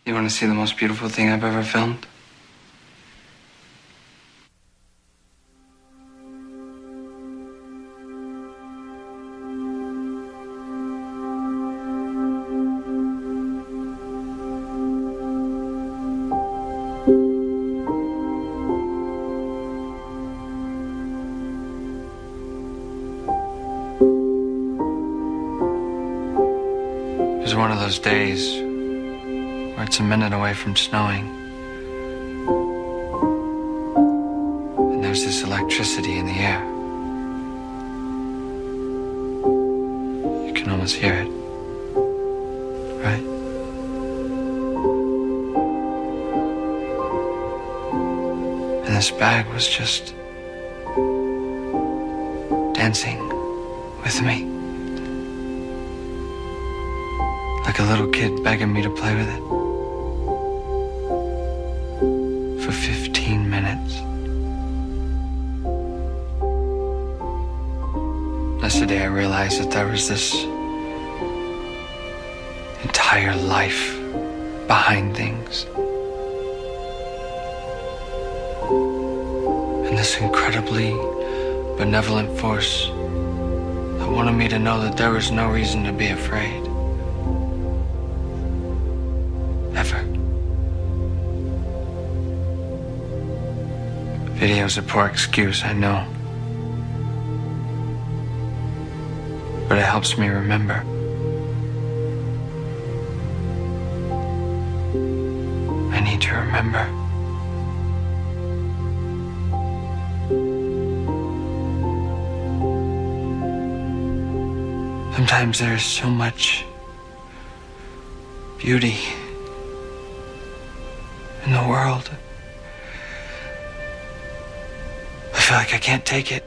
You want to see the most beautiful thing I've ever filmed? It was one of those days where it's a minute away from snowing. And there's this electricity in the air. You can almost hear it, right? And this bag was just dancing with me. Like a little kid begging me to play with it. For 15 minutes. That's the day I realized that there was this entire life behind things. And this incredibly benevolent force that wanted me to know that there was no reason to be afraid. Ever. Video's a poor excuse, I know. But it helps me remember. I need to remember. Sometimes there's so much beauty in the world. I feel like I can't take it.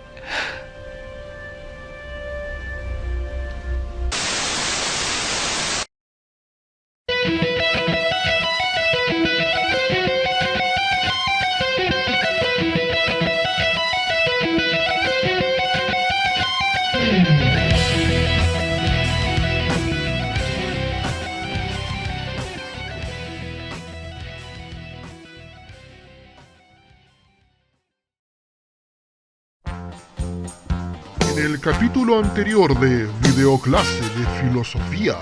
En el capítulo anterior de Videoclase de Filosofía,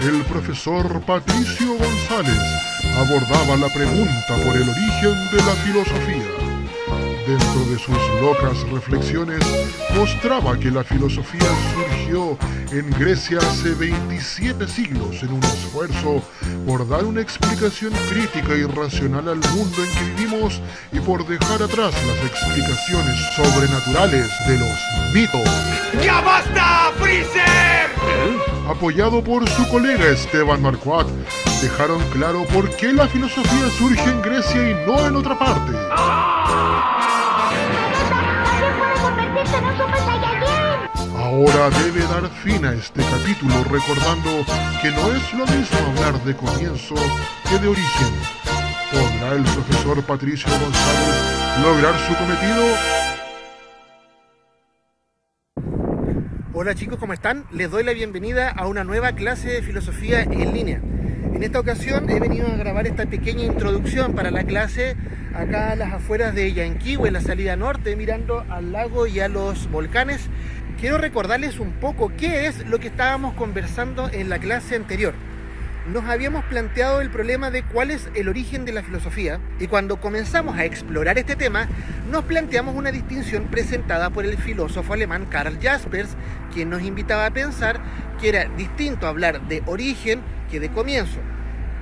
el profesor Patricio González abordaba la pregunta por el origen de la filosofía. Dentro de sus locas reflexiones, mostraba que la filosofía surgió en Grecia hace 27 siglos en un esfuerzo por dar una explicación crítica y racional al mundo en que vivimos y por dejar atrás las explicaciones sobrenaturales de los mitos. ¡Ya basta, Freezer! Apoyado por su colega Esteban Marquardt, dejaron claro por qué la filosofía surge en Grecia y no en otra parte. Ahora debe dar fin a este capítulo recordando que no es lo mismo hablar de comienzo que de origen. ¿Podrá el profesor Patricio González lograr su cometido? Hola chicos, ¿cómo están? Les doy la bienvenida a una nueva clase de filosofía en línea. En esta ocasión he venido a grabar esta pequeña introducción para la clase acá a las afueras de Yanquihue, en la salida norte, mirando al lago y a los volcanes. Quiero recordarles un poco qué es lo que estábamos conversando en la clase anterior. Nos habíamos planteado el problema de cuál es el origen de la filosofía, y cuando comenzamos a explorar este tema, nos planteamos una distinción presentada por el filósofo alemán Karl Jaspers, quien nos invitaba a pensar que era distinto hablar de origen que de comienzo.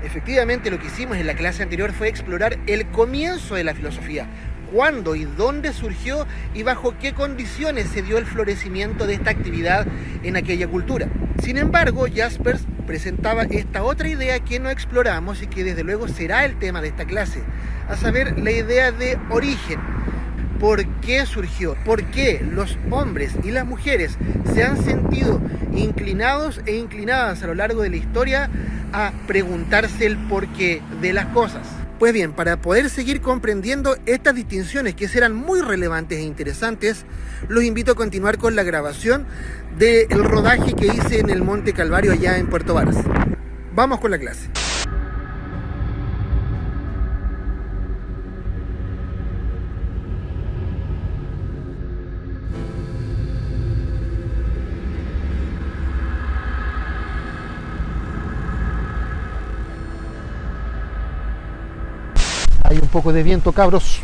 Efectivamente, lo que hicimos en la clase anterior fue explorar el comienzo de la filosofía, cuándo y dónde surgió y bajo qué condiciones se dio el florecimiento de esta actividad en aquella cultura. Sin embargo, Jaspers presentaba esta otra idea que no exploramos y que desde luego será el tema de esta clase, a saber, la idea de origen. ¿Por qué surgió? ¿Por qué los hombres y las mujeres se han sentido inclinados e inclinadas a lo largo de la historia a preguntarse el porqué de las cosas? Pues bien, para poder seguir comprendiendo estas distinciones que serán muy relevantes e interesantes, los invito a continuar con la grabación del rodaje que hice en el Monte Calvario allá en Puerto Varas. Vamos con la clase. poco de viento, cabros.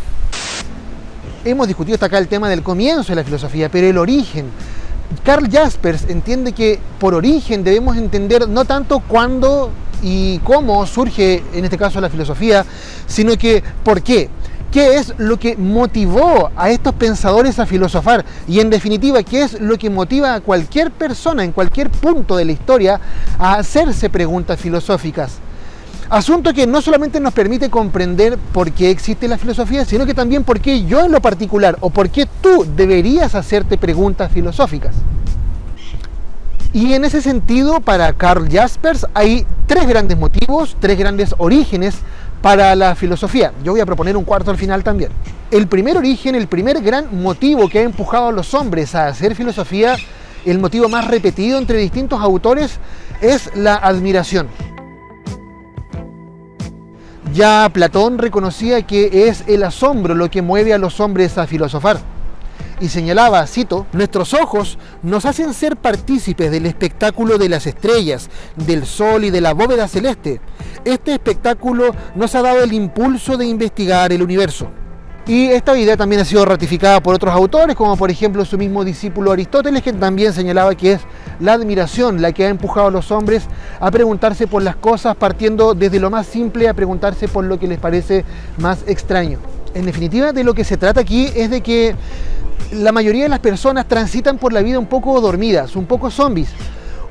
Hemos discutido hasta acá el tema del comienzo de la filosofía, pero el origen. Karl Jaspers entiende que por origen debemos entender no tanto cuándo y cómo surge, en este caso, la filosofía, sino que por qué. ¿Qué es lo que motivó a estos pensadores a filosofar? Y en definitiva, ¿qué es lo que motiva a cualquier persona en cualquier punto de la historia a hacerse preguntas filosóficas? Asunto que no solamente nos permite comprender por qué existe la filosofía, sino que también por qué yo en lo particular, o por qué tú deberías hacerte preguntas filosóficas. Y en ese sentido, para Karl Jaspers hay tres grandes motivos, tres grandes orígenes para la filosofía. Yo voy a proponer un cuarto al final también. El primer origen, el primer gran motivo que ha empujado a los hombres a hacer filosofía, el motivo más repetido entre distintos autores, es la admiración. Ya Platón reconocía que es el asombro lo que mueve a los hombres a filosofar. Y señalaba, cito, nuestros ojos nos hacen ser partícipes del espectáculo de las estrellas, del sol y de la bóveda celeste. Este espectáculo nos ha dado el impulso de investigar el universo. Y esta idea también ha sido ratificada por otros autores, como por ejemplo su mismo discípulo Aristóteles, que también señalaba que es la admiración la que ha empujado a los hombres a preguntarse por las cosas, partiendo desde lo más simple a preguntarse por lo que les parece más extraño. En definitiva, de lo que se trata aquí es de que la mayoría de las personas transitan por la vida un poco dormidas, un poco zombies,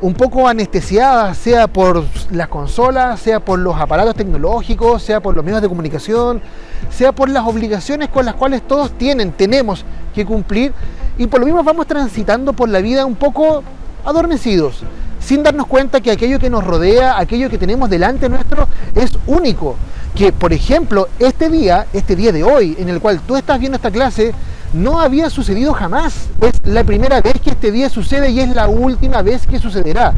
un poco anestesiadas, sea por las consolas, sea por los aparatos tecnológicos, sea por los medios de comunicación, sea por las obligaciones con las cuales todos tenemos que cumplir, y por lo mismo vamos transitando por la vida un poco adormecidos, sin darnos cuenta que aquello que nos rodea, aquello que tenemos delante nuestro es único, que por ejemplo este día de hoy en el cual tú estás viendo esta clase no había sucedido jamás. Es la primera vez que este día sucede y es la última vez que sucederá.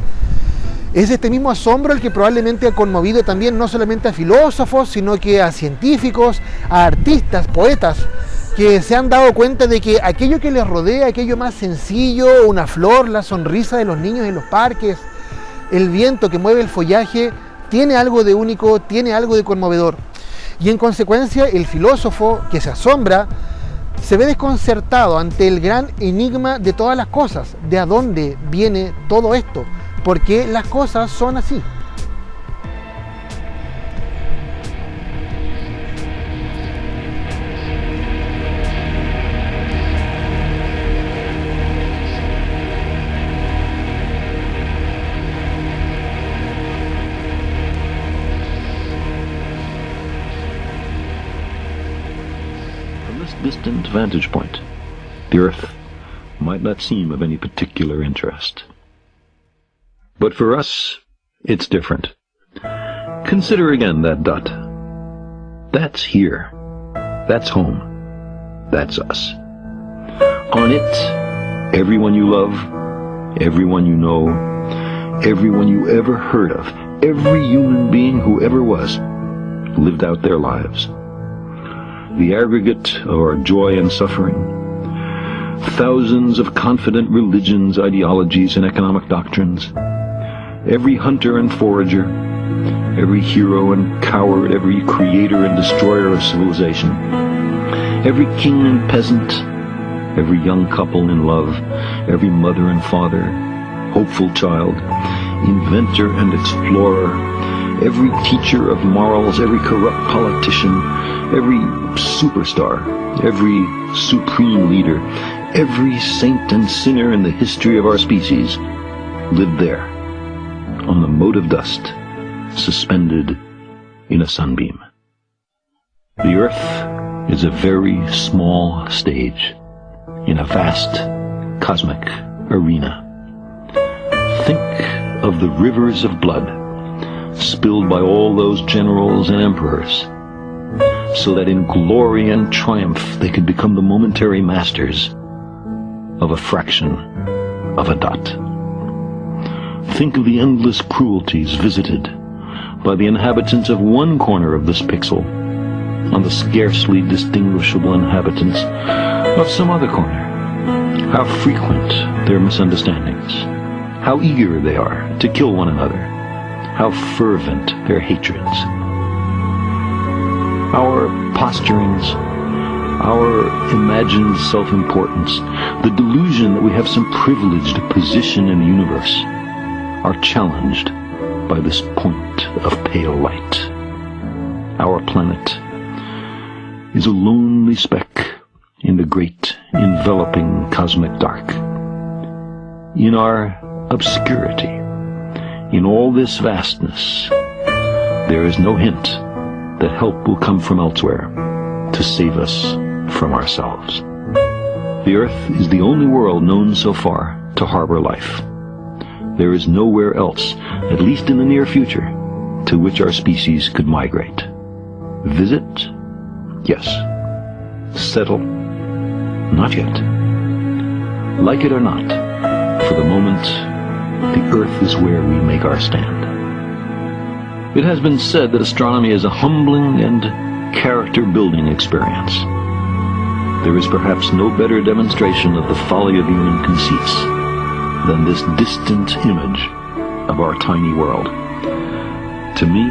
Es este mismo asombro el que probablemente ha conmovido también no solamente a filósofos, sino que a científicos, a artistas, poetas, que se han dado cuenta de que aquello que les rodea, aquello más sencillo, una flor, la sonrisa de los niños en los parques, el viento que mueve el follaje, tiene algo de único, tiene algo de conmovedor. Y en consecuencia, el filósofo que se asombra se ve desconcertado ante el gran enigma de todas las cosas, de a dónde viene todo esto, por qué las cosas son así. Distant vantage point, the Earth might not seem of any particular interest. But for us, it's different. Consider again that dot. That's here. That's home. That's us. On it, everyone you love, everyone you know, everyone you ever heard of, every human being who ever was, lived out their lives. The aggregate of our joy and suffering, thousands of confident religions, ideologies, and economic doctrines, every hunter and forager, every hero and coward, every creator and destroyer of civilization, every king and peasant, every young couple in love, every mother and father, hopeful child, inventor and explorer, every teacher of morals, every corrupt politician, every superstar, every supreme leader, every saint and sinner in the history of our species lived there, on the mote of dust, suspended in a sunbeam. The Earth is a very small stage in a vast cosmic arena. Think of the rivers of blood spilled by all those generals and emperors, so that in glory and triumph they could become the momentary masters of a fraction of a dot. Think of the endless cruelties visited by the inhabitants of one corner of this pixel on the scarcely distinguishable inhabitants of some other corner. How frequent their misunderstandings, how eager they are to kill one another, how fervent their hatreds. our posturings, our imagined self-importance, the delusion that we have some privileged position in the universe, are challenged by this point of pale light. Our planet is a lonely speck in the great enveloping cosmic dark. In our obscurity, in all this vastness, there is no hint that help will come from elsewhere to save us from ourselves. The Earth is the only world known so far to harbor life. There is nowhere else, at least in the near future, to which our species could migrate. Visit? Yes. Settle? Not yet. Like it or not, for the moment, the Earth is where we make our stand. It has been said that astronomy is a humbling and character-building experience. There is perhaps no better demonstration of the folly of human conceits than this distant image of our tiny world. To me,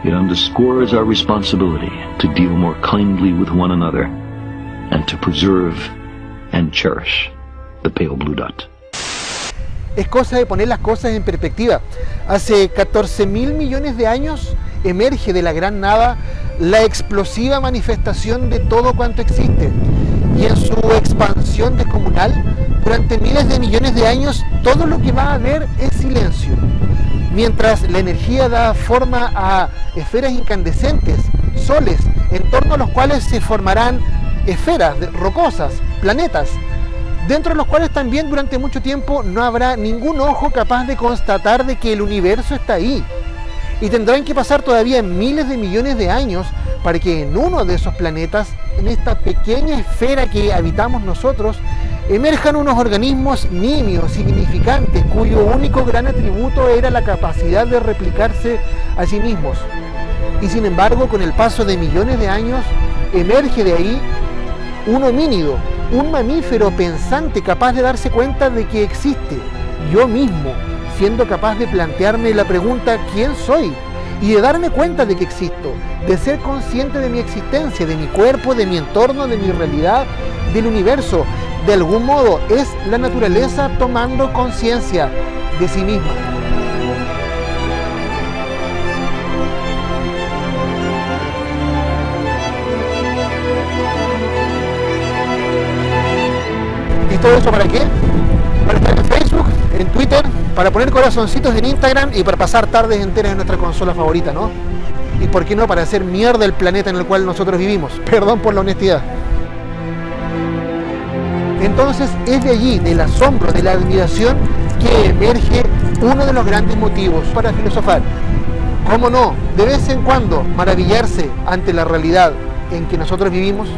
it underscores our responsibility to deal more kindly with one another and to preserve and cherish the pale blue dot. Es cosa de poner las cosas en perspectiva. Hace 14.000 millones de años emerge de la gran nada la explosiva manifestación de todo cuanto existe. Y en su expansión descomunal, durante miles de millones de años, todo lo que va a haber es silencio. Mientras la energía da forma a esferas incandescentes, soles, en torno a los cuales se formarán esferas rocosas, planetas, dentro de los cuales también durante mucho tiempo no habrá ningún ojo capaz de constatar de que el universo está ahí. Y tendrán que pasar todavía miles de millones de años para que en uno de esos planetas, en esta pequeña esfera que habitamos nosotros, emerjan unos organismos nimios, significantes, cuyo único gran atributo era la capacidad de replicarse a sí mismos. Y sin embargo, con el paso de millones de años, emerge de ahí un homínido, un mamífero pensante capaz de darse cuenta de que existe, yo mismo, siendo capaz de plantearme la pregunta ¿quién soy? Y de darme cuenta de que existo, de ser consciente de mi existencia, de mi cuerpo, de mi entorno, de mi realidad, del universo. De algún modo es la naturaleza tomando conciencia de sí misma. ¿Y todo eso para qué? Para estar en Facebook, en Twitter, para poner corazoncitos en Instagram y para pasar tardes enteras en nuestra consola favorita, ¿no? Y por qué no para hacer mierda el planeta en el cual nosotros vivimos. Perdón por la honestidad. Entonces es de allí, del asombro, de la admiración, que emerge uno de los grandes motivos para filosofar. ¿Cómo no? De vez en cuando maravillarse ante la realidad en que nosotros vivimos.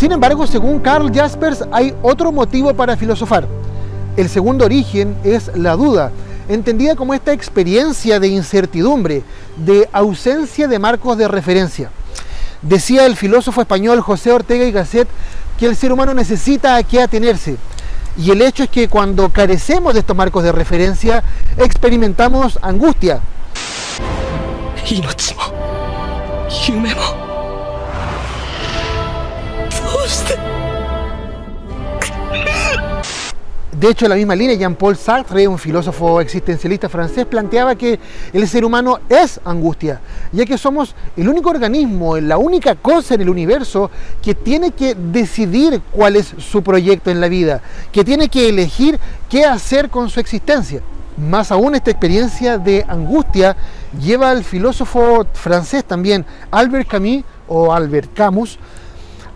Sin embargo, según Karl Jaspers, hay otro motivo para filosofar. El segundo origen es la duda, entendida como esta experiencia de incertidumbre, de ausencia de marcos de referencia. Decía el filósofo español José Ortega y Gasset que el ser humano necesita a qué atenerse. Y el hecho es que cuando carecemos de estos marcos de referencia, experimentamos angustia. De hecho, en la misma línea, Jean-Paul Sartre, un filósofo existencialista francés, planteaba que el ser humano es angustia, ya que somos el único organismo, la única cosa en el universo que tiene que decidir cuál es su proyecto en la vida, que tiene que elegir qué hacer con su existencia. Más aún, esta experiencia de angustia lleva al filósofo francés también, Albert Camus,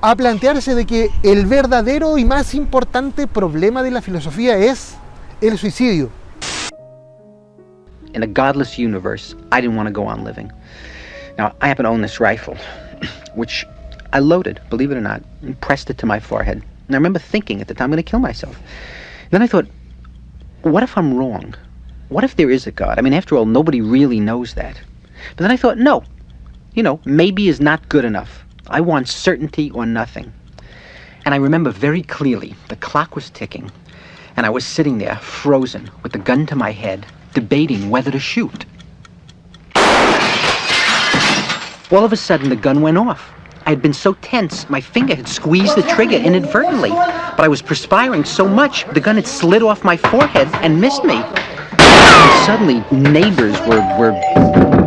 a plantearse de que el verdadero y más importante problema de la filosofía es el suicidio. In a godless universe, I didn't want to go on living. Now, I happen to own this rifle, which I loaded, believe it or not, and pressed it to my forehead. And I remember thinking at the time, I'm going to kill myself. Then I thought, what if I'm wrong? What if there is a God? I mean, after all, nobody really knows that. But then I thought, no, maybe is not good enough. I want certainty or nothing. And I remember very clearly the clock was ticking, and I was sitting there, frozen, with the gun to my head, debating whether to shoot. All of a sudden, the gun went off. I had been so tense, my finger had squeezed the trigger inadvertently, but I was perspiring so much, the gun had slid off my forehead and missed me. And suddenly, neighbors were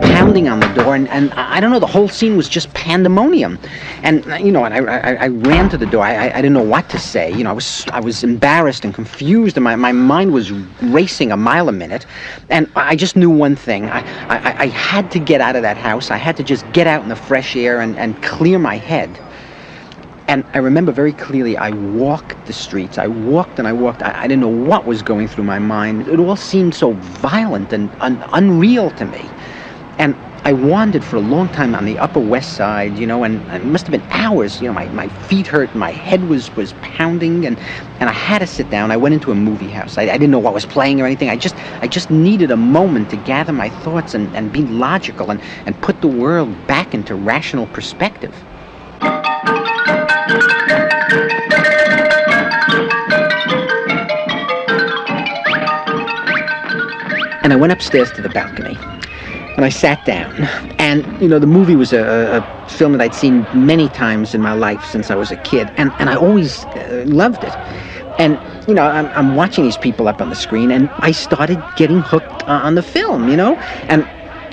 pounding on the door, and I don't know, the whole scene was just pandemonium. And I ran to the door. I didn't know what to say. I was embarrassed and confused, and my mind was racing a mile a minute. And I just knew one thing. I had to get out of that house. I had to just get out in the fresh air and clear my head. And I remember very clearly, I walked the streets. I walked and I walked. I didn't know what was going through my mind. It all seemed so violent and unreal to me. And I wandered for a long time on the Upper West Side, and it must have been hours. My feet hurt, my head was pounding, and I had to sit down. I went into a movie house. I didn't know what was playing or anything. I just needed a moment to gather my thoughts and be logical and put the world back into rational perspective. And I went upstairs to the balcony. And I sat down, and the movie was a film that I'd seen many times in my life since I was a kid, and I always loved it. And I'm watching these people up on the screen, and I started getting hooked on the film, and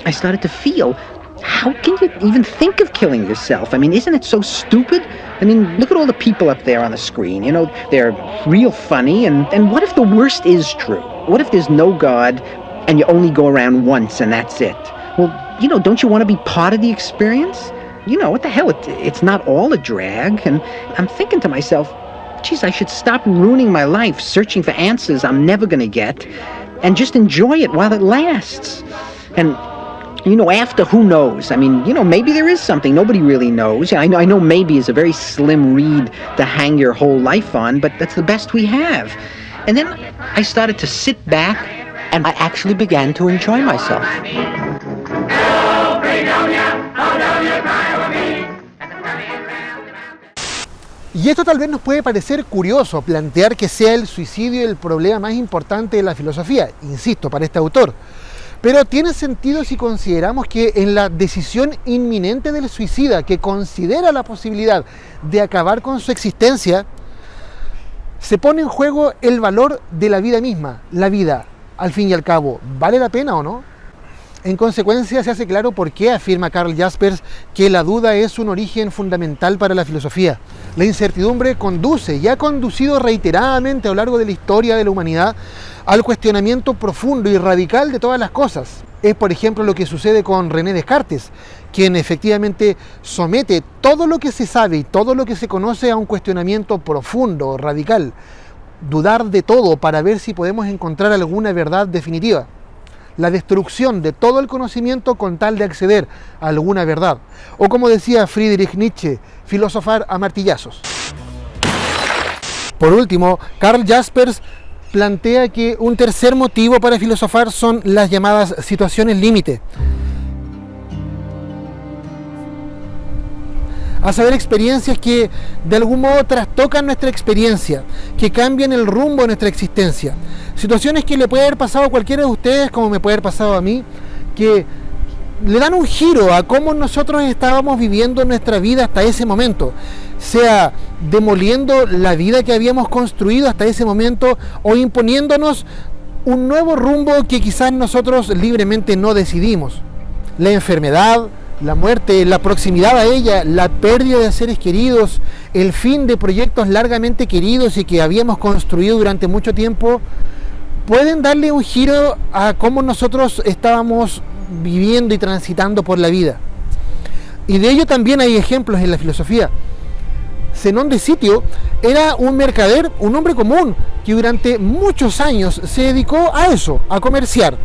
I started to feel, how can you even think of killing yourself? I mean, isn't it so stupid? I mean, look at all the people up there on the screen, they're real funny, and what if the worst is true? What if there's no God and you only go around once and that's it? Well, don't you want to be part of the experience? What the hell, it's not all a drag. And I'm thinking to myself, geez, I should stop ruining my life searching for answers I'm never going to get and just enjoy it while it lasts. And, after, who knows? I mean, maybe there is something. Nobody really knows. I know maybe is a very slim reed to hang your whole life on, but that's the best we have. And then I started to sit back, and I actually began to enjoy myself. Y esto tal vez nos puede parecer curioso, plantear que sea el suicidio el problema más importante de la filosofía, insisto, para este autor. Pero tiene sentido si consideramos que en la decisión inminente del suicida, que considera la posibilidad de acabar con su existencia, se pone en juego el valor de la vida misma. La vida, al fin y al cabo, ¿vale la pena o no? En consecuencia, se hace claro por qué afirma Karl Jaspers que la duda es un origen fundamental para la filosofía. La incertidumbre conduce y ha conducido reiteradamente a lo largo de la historia de la humanidad al cuestionamiento profundo y radical de todas las cosas. Es, por ejemplo, lo que sucede con René Descartes, quien efectivamente somete todo lo que se sabe y todo lo que se conoce a un cuestionamiento profundo, radical. Dudar de todo para ver si podemos encontrar alguna verdad definitiva. La destrucción de todo el conocimiento con tal de acceder a alguna verdad. O como decía Friedrich Nietzsche, filosofar a martillazos. Por último, Karl Jaspers plantea que un tercer motivo para filosofar son las llamadas situaciones límite. A saber, experiencias que de algún modo trastocan nuestra experiencia, que cambian el rumbo de nuestra existencia. Situaciones que le puede haber pasado a cualquiera de ustedes, como me puede haber pasado a mí, que le dan un giro a cómo nosotros estábamos viviendo nuestra vida hasta ese momento, sea demoliendo la vida que habíamos construido hasta ese momento o imponiéndonos un nuevo rumbo que quizás nosotros libremente no decidimos. La enfermedad, la muerte, la proximidad a ella, la pérdida de seres queridos, el fin de proyectos largamente queridos y que habíamos construido durante mucho tiempo, pueden darle un giro a cómo nosotros estábamos viviendo y transitando por la vida. Y de ello también hay ejemplos en la filosofía. Zenón de Sitio era un mercader, un hombre común, que durante muchos años se dedicó a eso, a comerciar.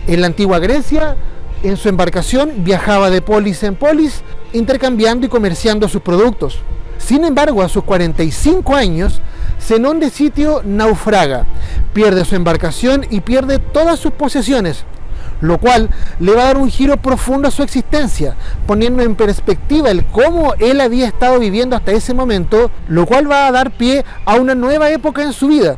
En la antigua Grecia, en su embarcación viajaba de polis en polis, intercambiando y comerciando sus productos. Sin embargo, a sus 45 años, Zenón de Sitio naufraga, pierde su embarcación y pierde todas sus posesiones, lo cual le va a dar un giro profundo a su existencia, poniendo en perspectiva el cómo él había estado viviendo hasta ese momento, lo cual va a dar pie a una nueva época en su vida.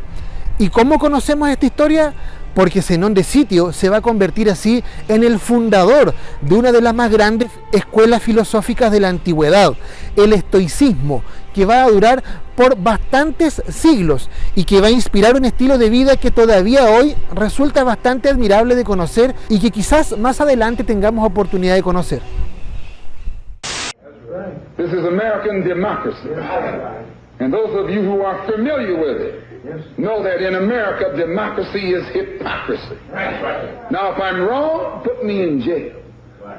¿Y cómo conocemos esta historia? Porque Zenón de Sitio se va a convertir así en el fundador de una de las más grandes escuelas filosóficas de la antigüedad, el estoicismo, que va a durar por bastantes siglos y que va a inspirar un estilo de vida que todavía hoy resulta bastante admirable de conocer y que quizás más adelante tengamos oportunidad de conocer. This is American democracy. And those of you who are familiar with it know that in America, democracy is hypocrisy. Now, if I'm wrong, put me in jail.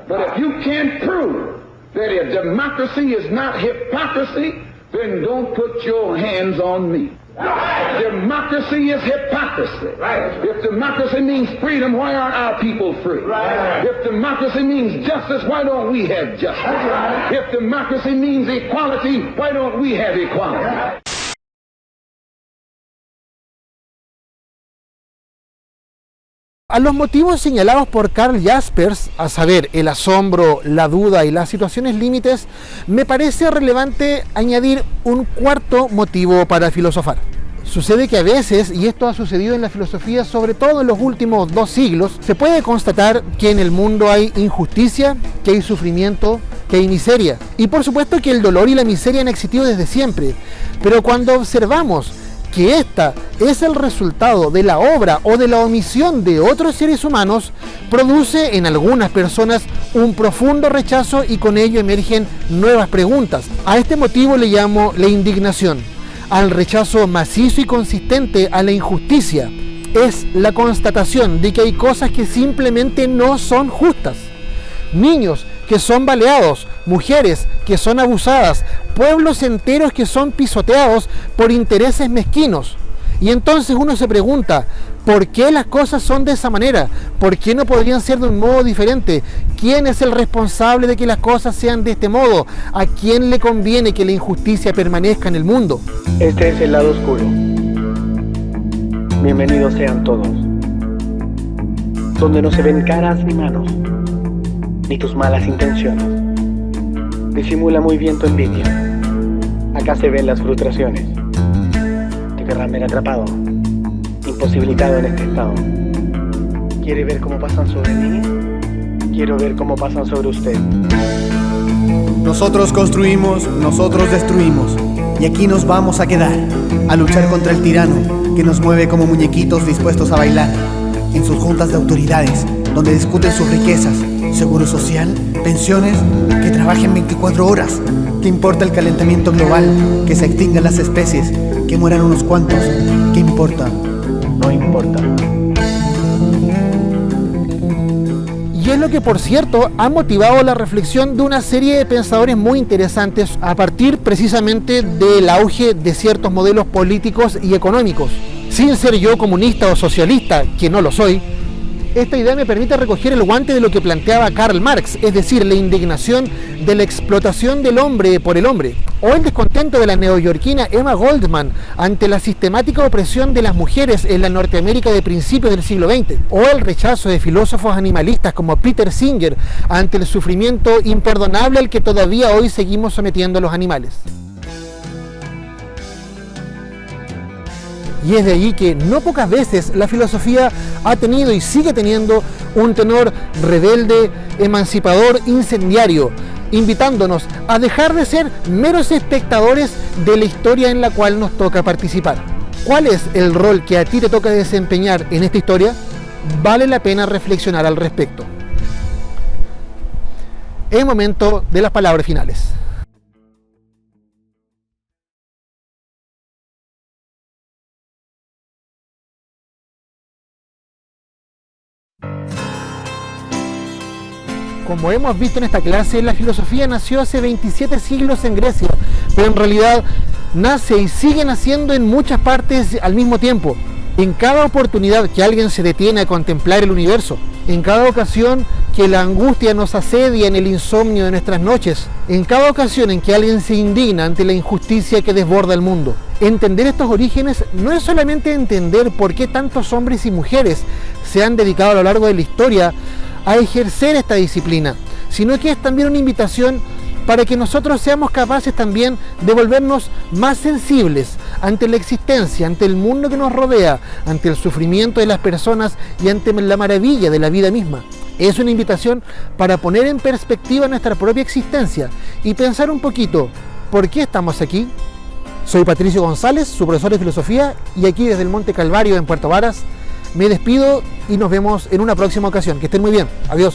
But if you can't prove that a democracy is not hypocrisy, then don't put your hands on me. Democracy is hypocrisy. If democracy means freedom, why aren't our people free? If democracy means justice, why don't we have justice? If democracy means equality, why don't we have equality? A los motivos señalados por Karl Jaspers, a saber, el asombro, la duda y las situaciones límites, me parece relevante añadir un cuarto motivo para filosofar. Sucede que a veces, y esto ha sucedido en la filosofía sobre todo en los últimos 2 siglos, se puede constatar que en el mundo hay injusticia, que hay sufrimiento, que hay miseria. Y por supuesto que el dolor y la miseria han existido desde siempre, pero cuando observamos que esta es el resultado de la obra o de la omisión de otros seres humanos, produce en algunas personas un profundo rechazo y con ello emergen nuevas preguntas. A este motivo le llamo la indignación, al rechazo macizo y consistente a la injusticia. Es la constatación de que hay cosas que simplemente no son justas. Niños que son baleados, mujeres que son abusadas, pueblos enteros que son pisoteados por intereses mezquinos. Y entonces uno se pregunta, ¿por qué las cosas son de esa manera? ¿Por qué no podrían ser de un modo diferente? ¿Quién es el responsable de que las cosas sean de este modo? ¿A quién le conviene que la injusticia permanezca en el mundo? Este es el lado oscuro. Bienvenidos sean todos. Donde no se ven caras ni manos, ni tus malas intenciones. Disimula muy bien tu envidia. Acá se ven las frustraciones. Te querrán ver atrapado, imposibilitado en este estado. ¿Quiere ver cómo pasan sobre mí? Quiero ver cómo pasan sobre usted. Nosotros construimos, nosotros destruimos. Y aquí nos vamos a quedar, a luchar contra el tirano que nos mueve como muñequitos dispuestos a bailar. En sus juntas de autoridades, donde discuten sus riquezas, seguro social, pensiones, que trabajen 24 horas. ¿Qué importa el calentamiento global? Que se extingan las especies, que mueran unos cuantos. ¿Qué importa? No importa. Y es lo que, por cierto, ha motivado la reflexión de una serie de pensadores muy interesantes a partir precisamente del auge de ciertos modelos políticos y económicos. Sin ser yo comunista o socialista, que no lo soy, esta idea me permite recoger el guante de lo que planteaba Karl Marx, es decir, la indignación de la explotación del hombre por el hombre. o el descontento de la neoyorquina Emma Goldman ante la sistemática opresión de las mujeres en la Norteamérica de principios del siglo XX, o el rechazo de filósofos animalistas como Peter Singer ante el sufrimiento imperdonable al que todavía hoy seguimos sometiendo a los animales. Y es de allí que no pocas veces la filosofía ha tenido y sigue teniendo un tenor rebelde, emancipador, incendiario, invitándonos a dejar de ser meros espectadores de la historia en la cual nos toca participar. ¿Cuál es el rol que a ti te toca desempeñar en esta historia? Vale la pena reflexionar al respecto. Es momento de las palabras finales. Como hemos visto en esta clase, la filosofía nació hace 27 siglos en Grecia, pero en realidad nace y sigue naciendo en muchas partes al mismo tiempo. En cada oportunidad que alguien se detiene a contemplar el universo, en cada ocasión que la angustia nos asedia en el insomnio de nuestras noches, en cada ocasión en que alguien se indigna ante la injusticia que desborda el mundo. Entender estos orígenes no es solamente entender por qué tantos hombres y mujeres se han dedicado a lo largo de la historia a ejercer esta disciplina, sino que es también una invitación para que nosotros seamos capaces también de volvernos más sensibles ante la existencia, ante el mundo que nos rodea, ante el sufrimiento de las personas y ante la maravilla de la vida misma. Es una invitación para poner en perspectiva nuestra propia existencia y pensar un poquito, ¿por qué estamos aquí? Soy Patricio González, su profesor de filosofía, y aquí desde el Monte Calvario en Puerto Varas me despido y nos vemos en una próxima ocasión. Que estén muy bien. Adiós.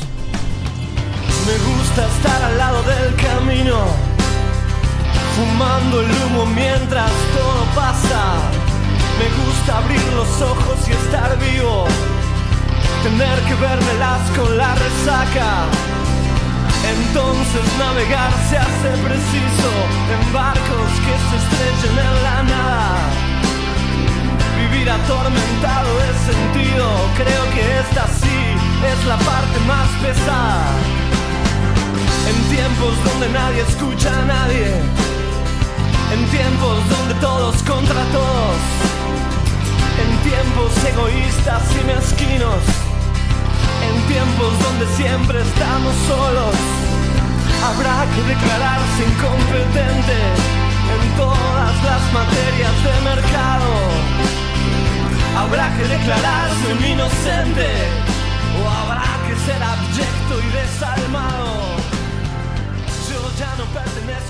Me gusta estar al lado del camino, fumando el humo mientras todo pasa. Me gusta abrir los ojos y estar vivo, tener que vérmelas con la resaca. Entonces navegar se hace preciso en barcos que se estrechen en la nada. Vivir atormentado es sentido, creo que esta sí es la parte más pesada. En tiempos donde nadie escucha a nadie, en tiempos donde todos contra todos, en tiempos egoístas y mezquinos, en tiempos donde siempre estamos solos, habrá que declararse incompetente en todas las materias de mercado. Habrá que declararse un inocente, o habrá que ser abyecto y desalmado. Yo ya no pertenezco